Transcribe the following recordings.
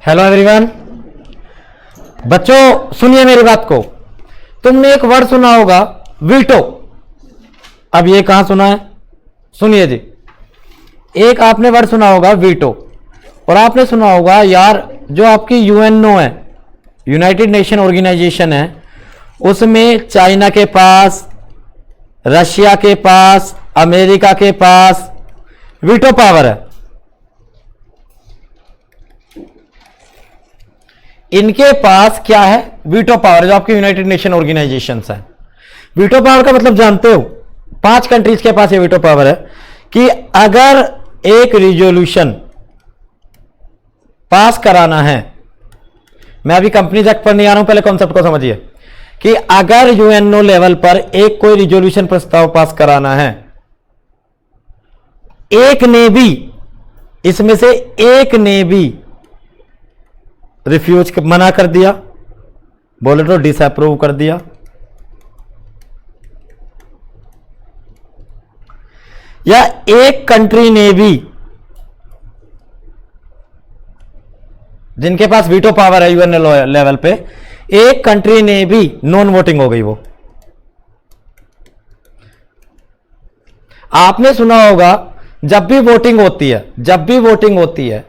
Hello everyone. बच्चों सुनिए मेरी बात को। तुमने एक वर्ड सुना होगा वीटो। अब ये कहां सुना है? सुनिए जी, एक आपने वर्ड सुना होगा वीटो, और आपने सुना होगा यार जो आपकी यूएनओ है, यूनाइटेड नेशन ऑर्गेनाइजेशन है, उसमें चाइना के पास, रशिया के पास, अमेरिका के पास वीटो पावर है। इनके पास क्या है? Veto power. जो आपकी यूनाइटेड नेशन ऑर्गेनाइजेशंस है, वीटो पावर का मतलब जानते हो? 5 कंट्रीज के पास ये वीटो पावर है कि अगर एक रिजोल्यूशन पास कराना है, मैं अभी कंपनीज एक्ट पर नहीं आ रहा हूं, पहले कॉन्सेप्ट को समझिए कि अगर यूएनओ लेवल पर एक कोई रिजोल्यूशन प्रस्ताव पास कराना है, एक ने भी, इसमें से एक ने भी रिफ्यूज मना कर दिया, बोले तो डिसअप्रूव कर दिया, या एक कंट्री ने भी, जिनके पास वीटो पावर है यूएन लेवल पे, एक कंट्री ने भी नॉन वोटिंग हो गई। वो आपने सुना होगा जब भी वोटिंग होती है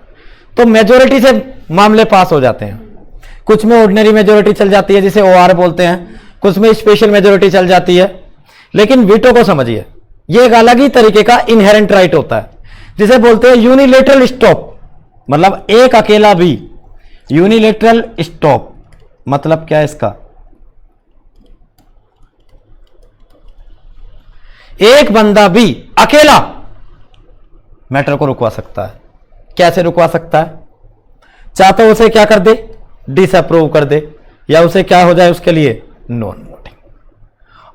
तो मेजोरिटी से मामले पास हो जाते हैं। कुछ में ऑर्डिनरी मेजोरिटी चल जाती है जिसे ओआर बोलते हैं, कुछ में स्पेशल मेजोरिटी चल जाती है। लेकिन वीटो को समझिए, यह एक अलग ही तरीके का इनहेरेंट राइट होता है जिसे बोलते हैं यूनिलेटरल स्टॉप। मतलब एक अकेला भी, यूनिलेटरल स्टॉप मतलब क्या है इसका? एक बंदा भी अकेला मैटर को रुकवा सकता है। कैसे रुकवा सकता है? चाहे तो उसे क्या कर दे, डिसअप्रूव कर दे, या उसे क्या हो जाए उसके लिए, नॉन वोटिंग।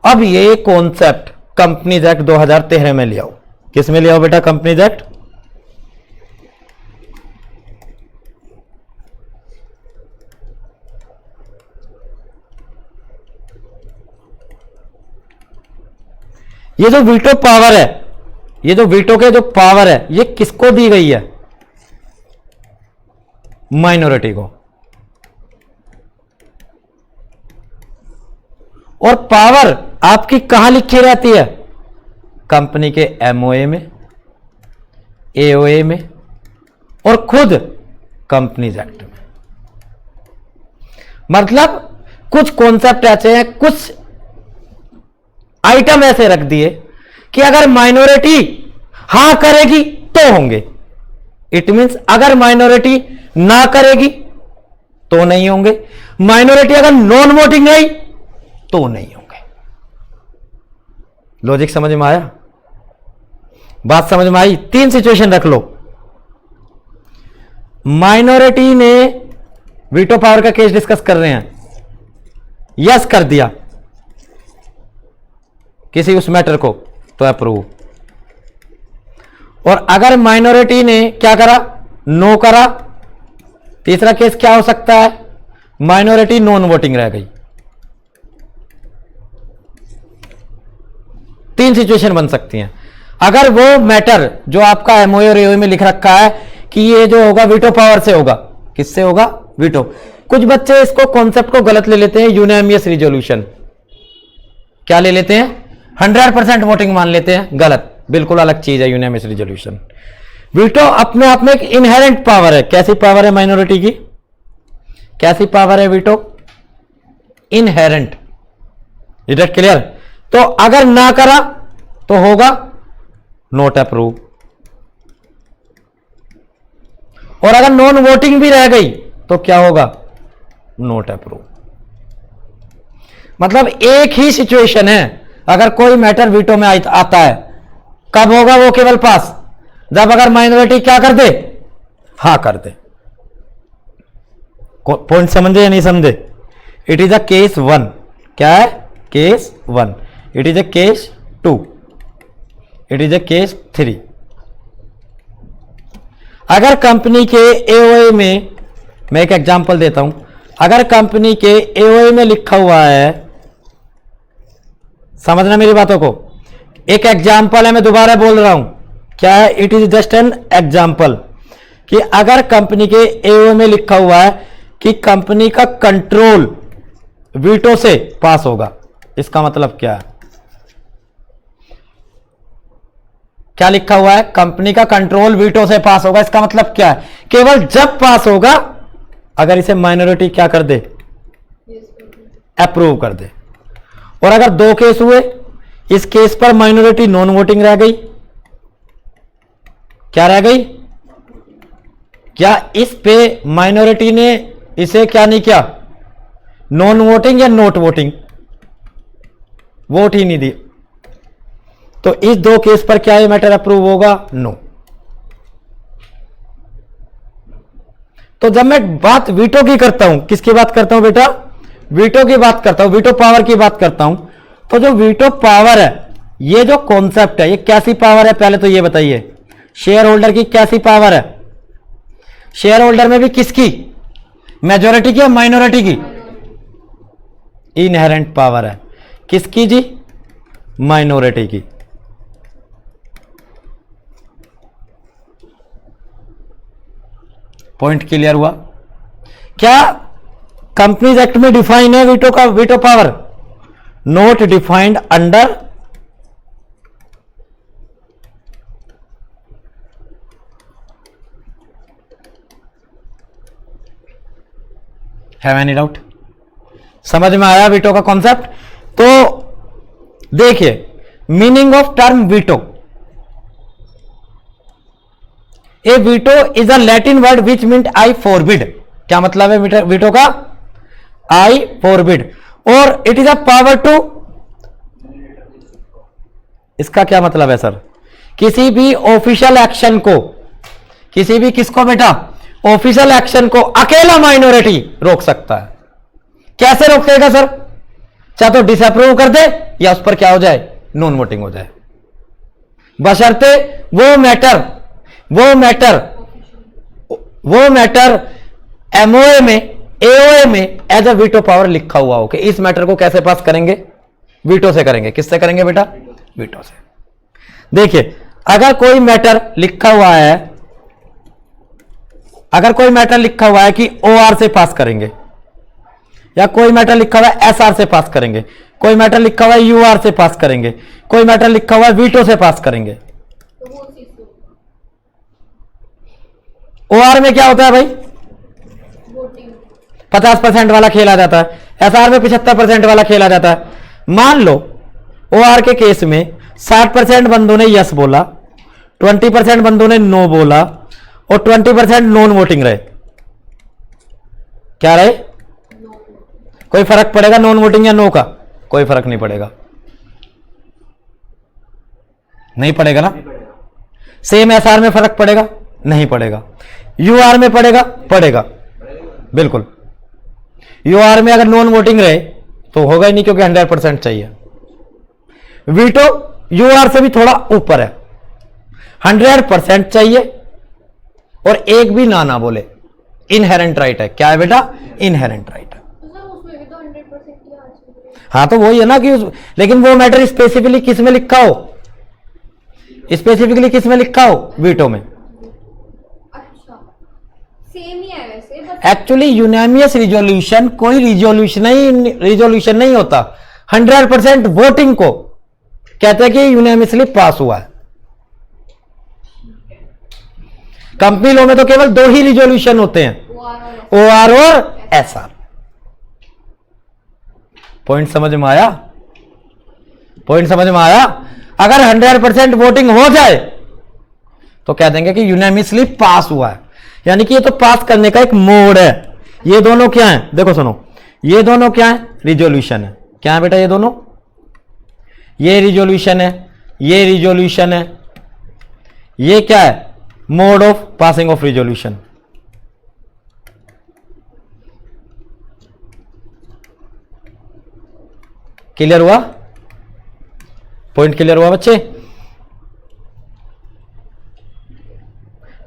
अब ये कॉन्सेप्ट कंपनीज एक्ट 2013 में ले आओ। किस में ले आओ बेटा? Companies act. ये जो वीटो पावर है, ये जो वीटो के जो पावर है, ये किसको दी गई है? माइनॉरिटी को। और पावर आपकी कहां लिखी रहती है? कंपनी के एमओए में, एओए में, और खुद कंपनीज एक्ट में। मतलब कुछ कॉन्सेप्ट ऐसे हैं, कुछ आइटम ऐसे रख दिए कि अगर माइनॉरिटी हां करेगी तो होंगे। इट मींस अगर माइनॉरिटी ना करेगी तो नहीं होंगे, माइनॉरिटी अगर नॉन वोटिंग आई तो नहीं होंगे। लॉजिक समझ में आया? बात समझ में आई? 3 सिचुएशन रख लो। माइनॉरिटी ने वीटो पावर का केस डिस्कस कर रहे हैं, यस कर दिया किसी उस मैटर को तो अप्रूव। और अगर माइनॉरिटी ने क्या करा, नो करा, तीसरा केस क्या हो सकता है? माइनॉरिटी नॉन वोटिंग रह गई। 3 सिचुएशन बन सकती हैं। अगर वो मैटर जो आपका एमओए और एओए में लिख रखा है कि ये जो होगा वीटो पावर से होगा, किससे होगा? वीटो। कुछ बच्चे इसको कॉन्सेप्ट को गलत ले लेते हैं, यूनानिमस रिजोल्यूशन। क्या ले लेते हैं? 100% वोटिंग मान लेते हैं। गलत, बिल्कुल अलग चीज है यूनानिमस रिजोल्यूशन। वीटो अपने आप में एक इनहेरेंट पावर है। कैसी पावर है माइनॉरिटी की? कैसी पावर है veto? Inherent. Is it clear? तो अगर ना करा तो होगा नॉट अप्रूव, और अगर नॉन वोटिंग भी रह गई तो क्या होगा? Not approve. मतलब एक ही सिचुएशन है। अगर कोई मैटर वीटो में आता है, कब होगा वो केवल पास? जब अगर माइनॉरिटी क्या कर दे, हां कर दे। पॉइंट समझे या नहीं समझे? It is a case 1। क्या है? Case 1। It is a case 2। It is a case 3। अगर कंपनी के एओए में, मैं एक एग्जांपल देता हूं, अगर कंपनी के एओए में लिखा हुआ है, समझना मेरी बातों को, एक एग्जांपल है, मैं दोबारा बोल रहा हूं, क्या है? It is just an example कि अगर कंपनी के एओ में लिखा हुआ है कि कंपनी का कंट्रोल वीटो से पास होगा, इसका मतलब क्या है? क्या लिखा हुआ है? कंपनी का कंट्रोल वीटो से पास होगा, इसका मतलब क्या है? केवल जब पास होगा अगर इसे माइनॉरिटी क्या कर दे, अप्रूव कर दे। और अगर दो केस हुए, इस केस पर माइनॉरिटी नॉन वोटिंग रह गई, क्या रह गई? क्या इस पे माइनॉरिटी ने इसे क्या नहीं किया, नॉन वोटिंग या नोट वोटिंग, वोट ही नहीं दी, तो इस दो केस पर क्या ये मैटर अप्रूव होगा? नो। तो जब मैं बात वीटो की करता हूं, किसकी बात करता हूं बेटा? वीटो की बात करता हूं, वीटो पावर की बात करता हूं। तो जो वीटो पावर है, ये जो कॉन्सेप्ट है, ये कैसी पावर है? पहले तो ये बताइए, शेयर होल्डर की कैसी पावर है? शेयर होल्डर में भी किसकी, मेजॉरिटी की या माइनॉरिटी की? इनहेरेंट पावर है। किसकी जी? माइनॉरिटी की। पॉइंट क्लियर हुआ? क्या कंपनीज एक्ट में डिफाइन है वीटो का, veto power? Not defined under have any doubt? समझ में आया वीटो का कॉन्सेप्ट? तो देखिए, meaning of term veto. A veto is a Latin word which mean I forbid. क्या मतलब है वीटो का? I forbid. और it is a power to, इसका क्या मतलब है सर? किसी भी ऑफिशियल एक्शन को, किसी भी किसको बेटा? ऑफिशियल एक्शन को अकेला माइनॉरिटी रोक सकता है। कैसे रोक देगा सर? चाहे तो डिसअप्रूव कर दे या उस पर क्या हो जाए, नॉन वोटिंग हो जाए, बशर्ते वो मैटर एमओए में, एओए में एज अ वीटो पावर लिखा हुआ हो कि इस मैटर को कैसे पास करेंगे? वीटो से करेंगे। किससे करेंगे बेटा? वीटो से। देखिए, अगर कोई मैटर लिखा हुआ है, अगर कोई मैटर लिखा हुआ है कि ओआर से पास करेंगे, या कोई मैटर लिखा हुआ है एसआर से पास करेंगे, कोई मैटर लिखा हुआ है यूआर से पास करेंगे, कोई मैटर लिखा हुआ है वीटो से पास करेंगे, ओआर में क्या होता है भाई? 50% वाला खेला जाता है, एसआर में 75% वाला खेला जाता है। मान लो ओआर के केस में 60% बंदों ने यस बोला, 20% बंदों ने नो बोला और 20% नॉन वोटिंग रहे। क्या रहे? कोई फर्क पड़ेगा नॉन वोटिंग या नो का? कोई फर्क नहीं पड़ेगा, नहीं पड़ेगा ना? सेम एसआर में फर्क पड़ेगा? नहीं पड़ेगा। यूआर में पड़ेगा? पड़ेगा, बिल्कुल। यूआर में अगर नॉन वोटिंग रहे तो होगा ही नहीं, क्योंकि 100% चाहिए। वीटो यूआर से भी थोड़ा ऊपर है, 100% चाहिए और एक भी ना बोले, इनहेरेंट राइट है। क्या है बेटा? इनहेरेंट राइट है। हाँ, तो वही है ना कि लेकिन वो मैटर स्पेसिफिकली किस में लिखा हो? स्पेसिफिकली किस में लिखा हो? वीटो में। अच्छा, सेम ही है वैसे। एक्चुअली यूनानिमस रिजोल्यूशन कोई रिजोल्यूशन नहीं होता। 100% वोटिंग को कहते हैं कि यूनानिमसली पास हुआ है। कंपनी लॉ में तो केवल दो ही रिजोल्यूशन होते हैं, ओआर और एसआर। पॉइंट समझ में आया? पॉइंट समझ में आया? अगर 100% वोटिंग हो जाए तो कह देंगे कि यूनानिमसली पास हुआ है, यानी कि ये तो पास करने का एक मोड है। ये दोनों क्या है? देखो सुनो, ये दोनों क्या है? रिजोल्यूशन है। क्या है बेटा? ये दोनों, ये रिजोल्यूशन है, ये रिजोल्यूशन है। ये क्या है? Mode of passing of resolution. Clear हुआ? पॉइंट क्लियर हुआ बच्चे?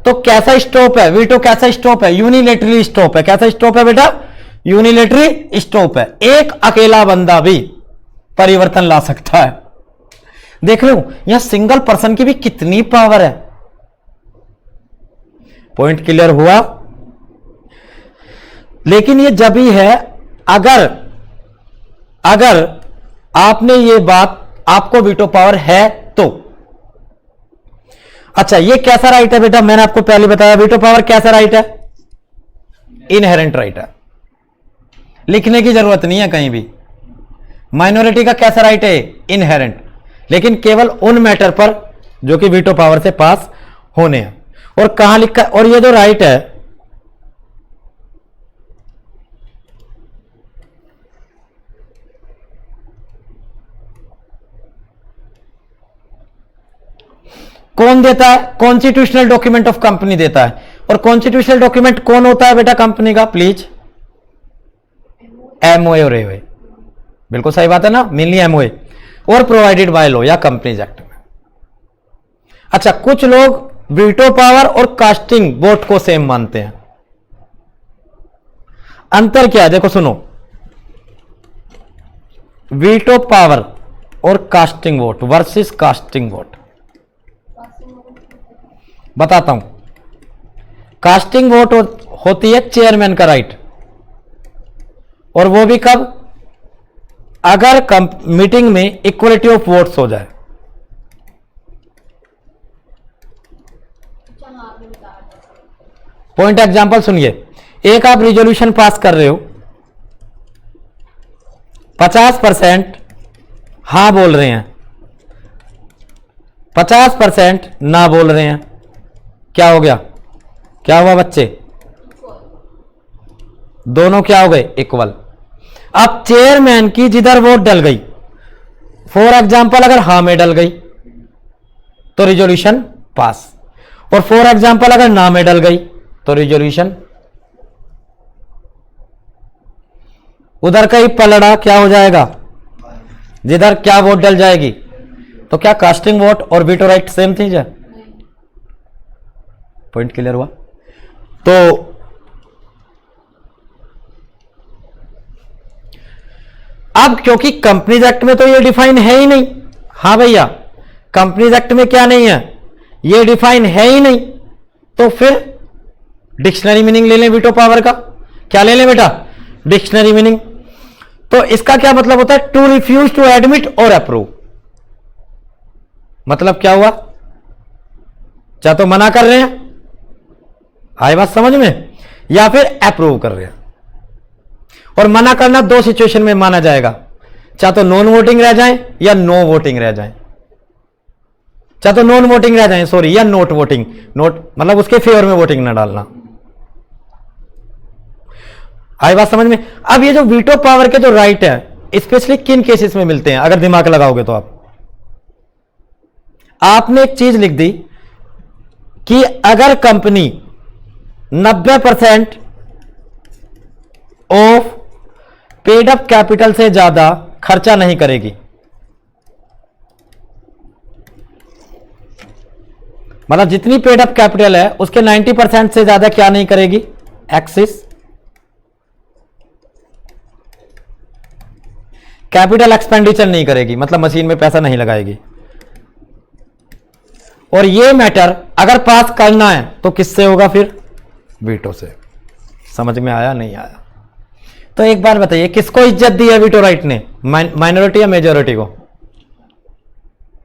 तो कैसा स्टॉप है वीटो? कैसा स्टॉप है? यूनिलेटरी स्टॉप है। कैसा स्टॉप है बेटा? यूनिलेटरी स्टॉप है। एक अकेला बंदा भी परिवर्तन ला सकता है। देख रहे हो यहां सिंगल पर्सन की भी कितनी पावर है। पॉइंट क्लियर हुआ। लेकिन ये जब ही है अगर आपने ये बात, आपको वीटो पावर है तो। अच्छा, ये कैसा राइट है बेटा? मैंने आपको पहले बताया वीटो पावर कैसा राइट है? इनहेरेंट राइट है, लिखने की जरूरत नहीं है कहीं भी। माइनॉरिटी का कैसा राइट है? इनहेरेंट, लेकिन केवल उन मैटर पर जो कि वीटो पावर से पास होने हैं। और कहां लिखा है? और ये जो राइट है कौन देता है? कॉन्स्टिट्यूशनल डॉक्यूमेंट ऑफ कंपनी देता है। और कॉन्स्टिट्यूशनल डॉक्यूमेंट कौन होता है बेटा कंपनी का? प्लीज एमओए और एओए। बिल्कुल सही बात है ना, मेनली एमओए और प्रोवाइडेड बाय लॉ या कंपनीज एक्ट में। अच्छा, कुछ लोग वीटो पावर और कास्टिंग वोट को सेम मानते हैं। अंतर क्या है देखो सुनो, वीटो पावर और casting vote versus casting vote. बताता हूं, कास्टिंग वोट होती है चेयरमैन का राइट, और वो भी कब? अगर मीटिंग में इक्वलिटी ऑफ वोट्स हो जाए। पॉइंट एग्जांपल सुनिए, एक आप रिजोल्यूशन पास कर रहे हो, 50% हां बोल रहे हैं, 50% ना बोल रहे हैं। क्या हो गया? क्या हुआ बच्चे? दोनों क्या हो गए? इक्वल। अब चेयरमैन की जिधर वोट डल गई, फॉर एग्जांपल अगर हां में डल गई तो रिजोल्यूशन पास, और फॉर एग्जांपल अगर ना में डल गई तो रिजोल्यूशन उधर का ही पलड़ा क्या हो जाएगा? जिधर क्या वोट डल जाएगी। तो क्या कास्टिंग वोट और वीटो राइट सेम चीज है? पॉइंट क्लियर हुआ? तो अब क्योंकि कंपनीज एक्ट में तो ये डिफाइन है ही नहीं। हां भैया, कंपनीज एक्ट में क्या नहीं है? ये डिफाइन है ही नहीं, तो फिर डिक्शनरी मीनिंग ले लें वीटो पावर का। क्या ले लें बेटा? Dictionary meaning. तो इसका क्या मतलब होता है? टू रिफ्यूज टू एडमिट और अप्रूव। मतलब क्या हुआ? चाहे तो मना कर रहे हैं, आई बात समझ में, या फिर अप्रूव कर रहे हैं। और मना करना दो सिचुएशन में माना जाएगा, चाहे तो नॉन वोटिंग रह जाए या नो वोटिंग रह जाए, चाहे तो नॉन वोटिंग रह जाए सॉरी, या नोट वोटिंग। नोट मतलब उसके फेवर में वोटिंग ना डालना। आई बात समझ में? अब ये जो वीटो पावर के जो राइट है स्पेशली किन केसेस में मिलते हैं अगर दिमाग लगाओगे तो आपने एक चीज लिख दी कि अगर company 90% of paid up capital से ज्यादा खर्चा नहीं करेगी, मतलब जितनी पेड अप कैपिटल है उसके 90% से ज्यादा क्या नहीं करेगी? एक्सिस कैपिटल एक्सपेंडिचर नहीं करेगी, मतलब मशीन में पैसा नहीं लगाएगी। और ये मैटर अगर पास करना है तो किससे होगा? फिर वीटो से। समझ में आया नहीं आया? तो एक बार बताइए, किसको इज्जत दी है वीटो राइट ने? माइनॉरिटी या मेजॉरिटी को?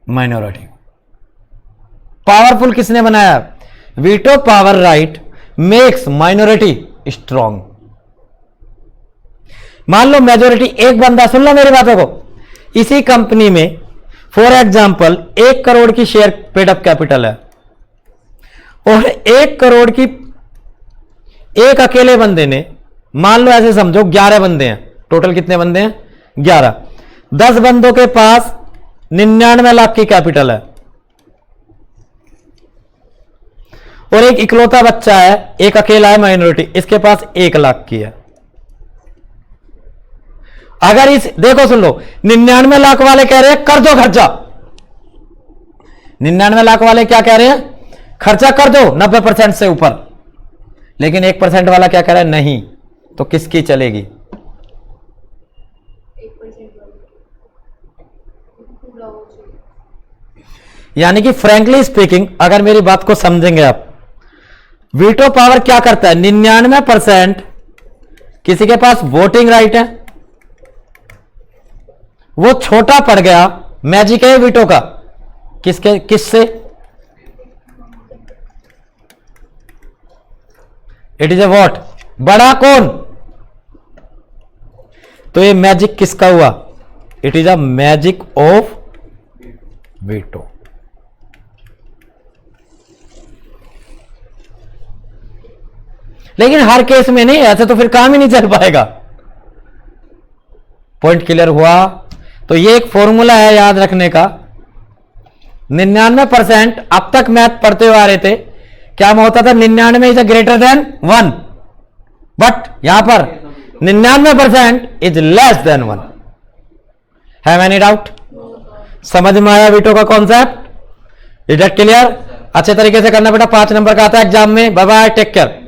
माइनॉरिटी। पावरफुल किसने बनाया? Veto power right makes minority strong. मान लो मेजॉरिटी, एक बंदा, सुन लो मेरी बातों को, इसी कंपनी में फॉर एग्जाम्पल 1 करोड़ की शेयर पेड अप कैपिटल है, और 1 करोड़ की एक अकेले बंदे ने, मान लो ऐसे समझो 11 बंदे हैं, टोटल कितने बंदे हैं? 11। 10 बंदों के पास 99 लाख की कैपिटल है, और एक इकलौता बच्चा है, एक अकेला है माइनॉरिटी, इसके पास 1 लाख की है। अगर इस, देखो सुन लो, 99 लाख वाले कह रहे हैं कर दो खर्चा, 99 लाख वाले क्या कह रहे हैं? खर्चा कर दो 90% से ऊपर। लेकिन 1% वाला क्या कह रहा है? नहीं। तो किसकी चलेगी? 1% यानी कि फ्रैंकली स्पीकिंग, अगर मेरी बात को समझेंगे आप, वीटो पावर क्या करता है? 99% किसी के पास वोटिंग राइट है, वो छोटा पड़ गया, मैजिक है वीटो का, किससे? It is a what? बड़ा कौन? तो ये मैजिक किसका हुआ? It is a magic of veto. लेकिन हर केस में नहीं, ऐसे तो फिर काम ही नहीं चल पाएगा। पॉइंट क्लियर हुआ? तो ये एक फॉर्मूला है याद रखने का। 99% अब तक मैथ पढ़ते हुए आ रहे थे, क्या होता था? 99 इज ग्रेटर देन 1, बट यहां पर 99% is less than 1। Have any doubt? समझ में आया वीटो का कॉन्सेप्ट? Is that clear? अच्छे तरीके से करना बेटा, 5 नंबर का आता है एग्जाम में। Bye bye, take care.